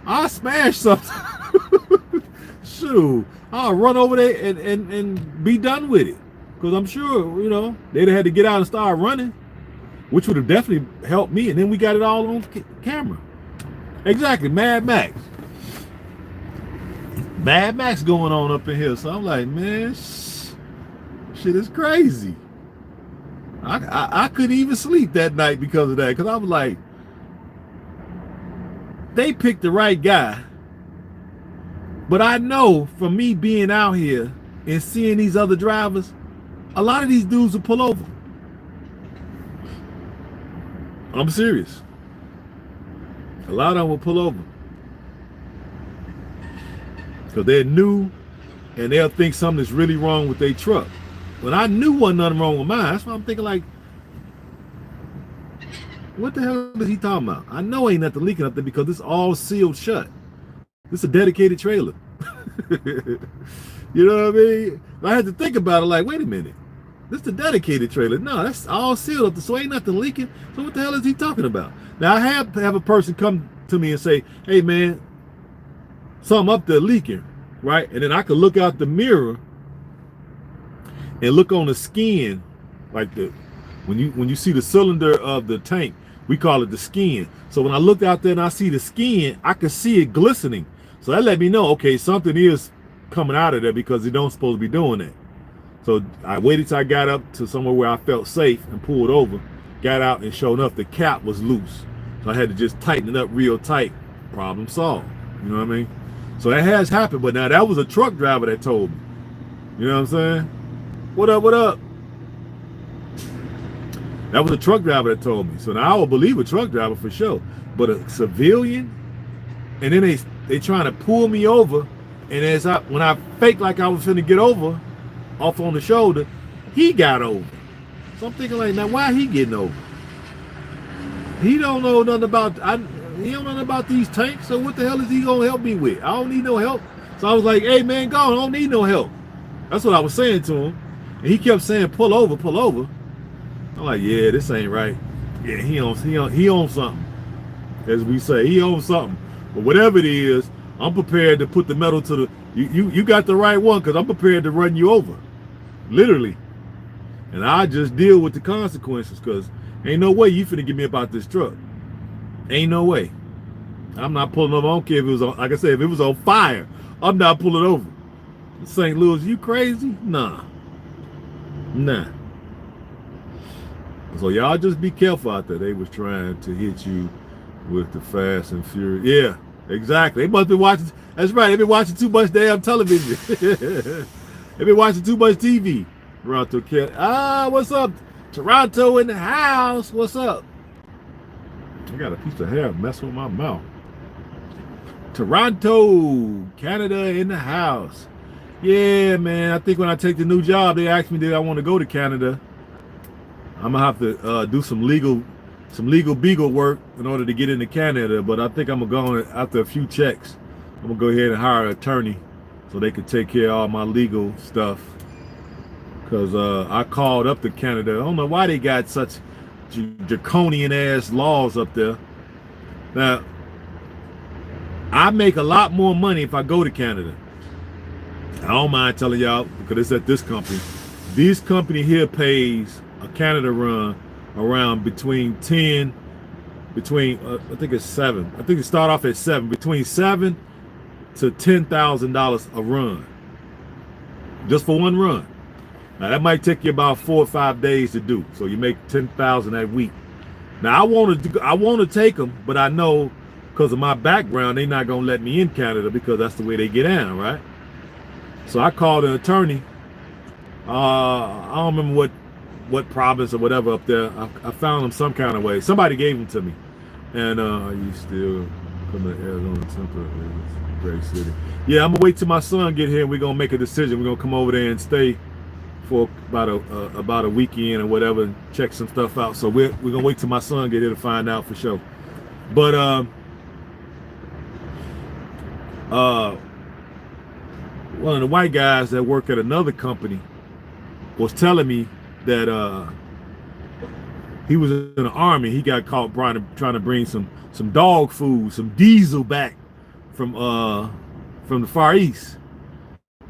Speaker 1: I smash something. Shoot, I'll run over there and be done with it. Because I'm sure, you know, they'd have had to get out and start running, which would have definitely helped me. And then we got it all on camera. Exactly, Mad Max. Mad Max going on up in here. So I'm like, man, shit is crazy. I couldn't even sleep that night because of that. Because I was like, they picked the right guy. But I know from me being out here and seeing these other drivers, a lot of these dudes will pull over. I'm serious. A lot of them will pull over. Because they're new and they'll think something's really wrong with their truck. When I knew wasn't nothing wrong with mine, that's why I'm thinking like, what the hell is he talking about? I know ain't nothing leaking up there because it's all sealed shut. This is a dedicated trailer. You know what I mean? I had to think about it like, wait a minute. This is a dedicated trailer. No, that's all sealed up there, so ain't nothing leaking. So what the hell is he talking about? Now I have a person come to me and say, hey man, something up there leaking, right? And then I could look out the mirror and look on the skin, like when you see the cylinder of the tank, we call it the skin. So when I looked out there and I see the skin, I could see it glistening. So that let me know, okay, something is coming out of there because it don't supposed to be doing that. So I waited till I got up to somewhere where I felt safe and pulled over, got out, and sure enough, the cap was loose. So I had to just tighten it up real tight. Problem solved. You know what I mean? So that has happened, but now that was a truck driver that told me. You know what I'm saying? What up, what up? That was a truck driver that told me. So now I will believe a truck driver for sure. But a civilian, and then they trying to pull me over, and when I faked like I was finna get over, off on the shoulder, he got over. So I'm thinking like, now why he getting over? He don't know nothing about he don't know nothing about these tanks. So what the hell is he gonna help me with? I don't need no help. So I was like, hey man, go on, I don't need no help. That's what I was saying to him. And he kept saying, pull over, pull over. I'm like, yeah, this ain't right. Yeah, he owns something. As we say, he owns something. But whatever it is, I'm prepared to put the metal to the you got the right one, because I'm prepared to run you over. Literally. And I just deal with the consequences, because ain't no way you finna get me about this truck. Ain't no way. I'm not pulling over. I don't care if it was on, like I said, if it was on fire, I'm not pulling over. St. Louis, you crazy? Nah. So y'all just be careful out there. They was trying to hit you with the Fast and Furious. Yeah, exactly. They must be watching. That's right. They been watching too much damn television. They been watching too much TV. Toronto, what's up? Toronto in the house. What's up? I got a piece of hair messing with my mouth. Toronto, Canada in the house. Yeah, man. I think when I take the new job, they asked me did I want to go to Canada. I'm gonna have to do some legal beagle work in order to get into Canada, but I think I'm gonna go on after a few checks. I'm gonna go ahead and hire an attorney so they could take care of all my legal stuff. Cause I called up to Canada. I don't know why they got such draconian ass laws up there. Now, I make a lot more money if I go to Canada. I don't mind telling y'all because it's at this company. This company here pays a Canada run around between I think it's 7. I think it start off at 7, between $7,000 to $10,000 a run, just for one run. Now that might take you about 4 or 5 days to do. So you make 10,000 that week. Now I want to take them, but I know because of my background, they're not gonna let me in Canada because that's the way they get in, right? So I called an attorney. I don't remember what province or whatever up there. I found them some kind of way. Somebody gave them to me. And are you still coming to Arizona Temple? Great city. Yeah, I'm gonna wait till my son get here and we're gonna make a decision. We're gonna come over there and stay for about a weekend or whatever and check some stuff out. So we're gonna wait till my son get here to find out for sure. But one of the white guys that work at another company was telling me that he was in the army. He got caught trying to bring some dog food, some diesel back from the Far East.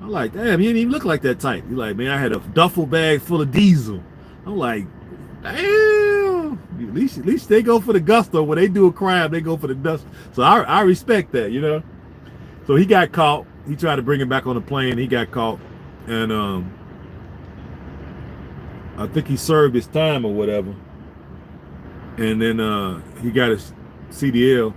Speaker 1: I'm like, damn, he didn't even look like that type. He's like, man, I had a duffel bag full of diesel. I'm like, damn. At least they go for the gusto. When they do a crime, they go for the dust. So I respect that, you know. So he got caught. He tried to bring him back on the plane. He got caught, and I think he served his time or whatever. And then he got his CDL,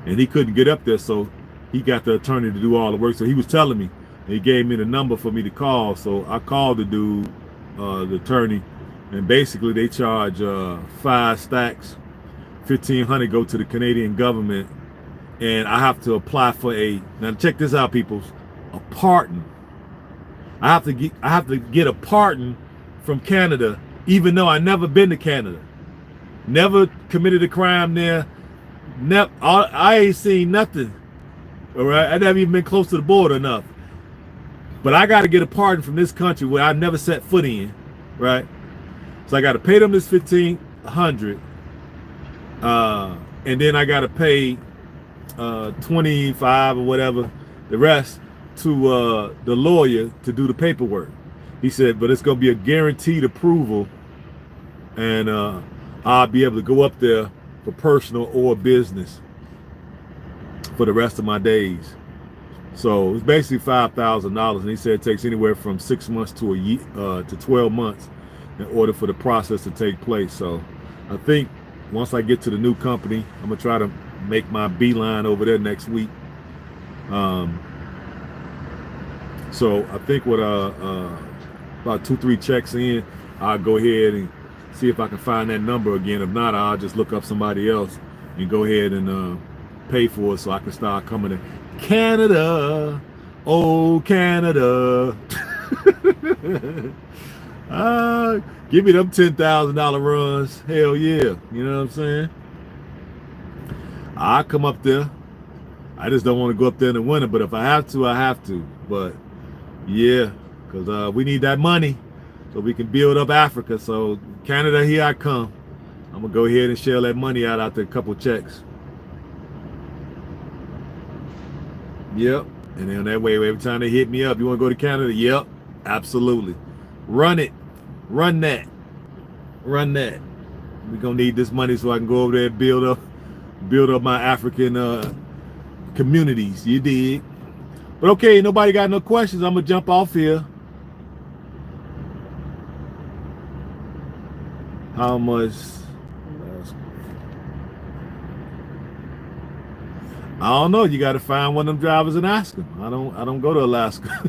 Speaker 1: and he couldn't get up there, so he got the attorney to do all the work. So he was telling me, and he gave me the number for me to call. So I called the dude, the attorney, and basically they charge 5 stacks, $1,500 go to the Canadian government, and I have to apply for now check this out, people, a pardon. I have to get a pardon from Canada, even though I never been to Canada, never committed a crime there. I ain't seen nothing. All right, I never even been close to the border enough. But I got to get a pardon from this country where I never set foot in, right? So I got to pay them this $1,500, and then I got to pay 25 or whatever, the rest to the lawyer to do the paperwork. He said, but it's gonna be a guaranteed approval, and I'll be able to go up there for personal or business for the rest of my days. So it's basically $5,000, and he said it takes anywhere from 6 months to a year to 12 months in order for the process to take place. So I think once I get to the new company, I'm gonna try to make my beeline over there next week. So I think with about 2-3 checks in, I'll go ahead and see if I can find that number again. If not, I'll just look up somebody else and go ahead and pay for it so I can start coming to Canada. Oh, Canada. Give me them $10,000 runs. Hell yeah. You know what I'm saying? I come up there. I just don't want to go up there in the winter, but if I have to, I have to. But yeah, because we need that money so we can build up Africa. So Canada, here I come. I'm gonna go ahead and shell that money out after a couple checks. Yep. And then that way, every time they hit me up, you want to go to Canada? Yep, absolutely. Run it. Run that. Run that. We're gonna need this money so I can go over there and build up my African communities. You dig? But okay, nobody got no questions. I'm gonna jump off here. How much? I don't know. You got to find one of them drivers and ask them. I don't go to Alaska.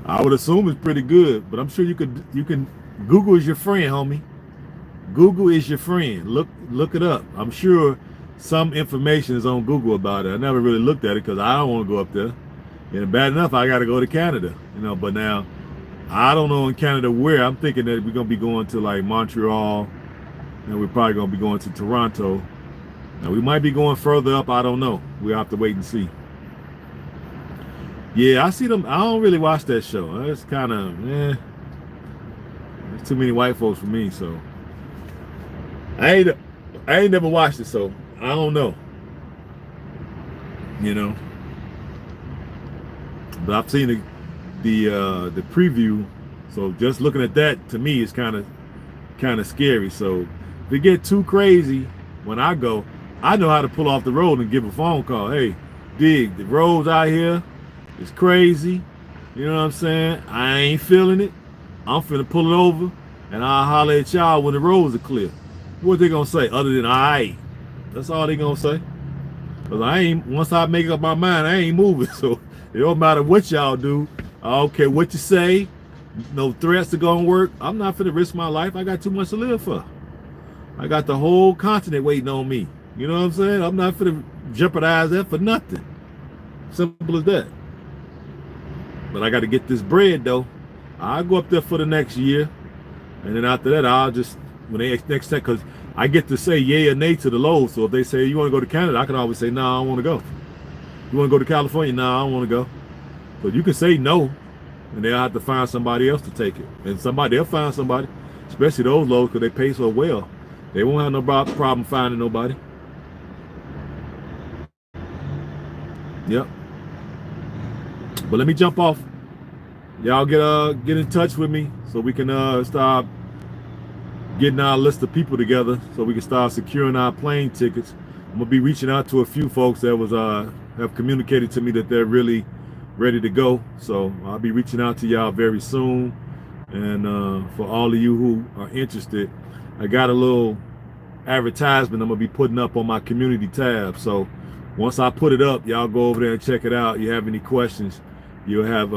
Speaker 1: I would assume it's pretty good, but I'm sure you can. Google is your friend, homie. Google is your friend. Look it up. I'm sure some information is on Google about it. I never really looked at it because I don't want to go up there. And bad enough, I got to go to Canada, you know. But now, I don't know in Canada where. I'm thinking that we're gonna be going to like Montreal, and we're probably gonna be going to Toronto. Now we might be going further up. I don't know. We'll have to wait and see. Yeah, I see them. I don't really watch that show. It's kind of, there's too many white folks for me. So I ain't never watched it. So I don't know. You know, but I've seen the preview. So just looking at that to me is kind of scary. So if it get too crazy when I go, I know how to pull off the road and give a phone call. Hey, dig, the roads out here is crazy. You know what I'm saying? I ain't feeling it. I'm finna pull it over and I'll holler at y'all when the roads are clear. What they gonna say other than all right? That's all they gonna say. Cause once I make up my mind, I ain't moving. So it don't matter what y'all do. I don't care what you say. No threats are gonna work. I'm not finna risk my life. I got too much to live for. I got the whole continent waiting on me. You know what I'm saying? I'm not finna jeopardize that for nothing. Simple as that. But I got to get this bread though. I'll go up there for the next year, and then after that, I'll just when they next time, because I get to say yay or nay to the low. So if they say you want to go to Canada, I can always say no, I don't want to go. You want to go to California? No, I don't want to go. So you can say no, and they'll have to find somebody else to take it, and they'll find somebody, especially those lows because they pay so well. They won't have no problem finding nobody. Yep. But let me jump off. Y'all get in touch with me so we can start getting our list of people together so we can start securing our plane tickets. I'm gonna be reaching out to a few folks that have communicated to me that they're really ready to go. So I'll be reaching out to y'all very soon. And for all of you who are interested, I got a little advertisement I'm gonna be putting up on my community tab. So once I put it up, y'all go over there and check it out. You have any questions, you'll have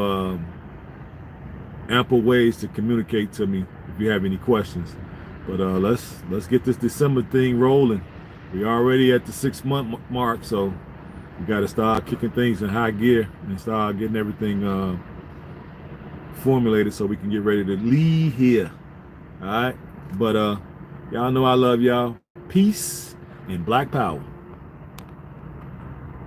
Speaker 1: ample ways to communicate to me if you have any questions. But let's get this December thing rolling. We're already at the 6-month mark, so we got to start kicking things in high gear and start getting everything formulated so we can get ready to leave here. All right, but y'all know I love y'all. Peace and Black Power.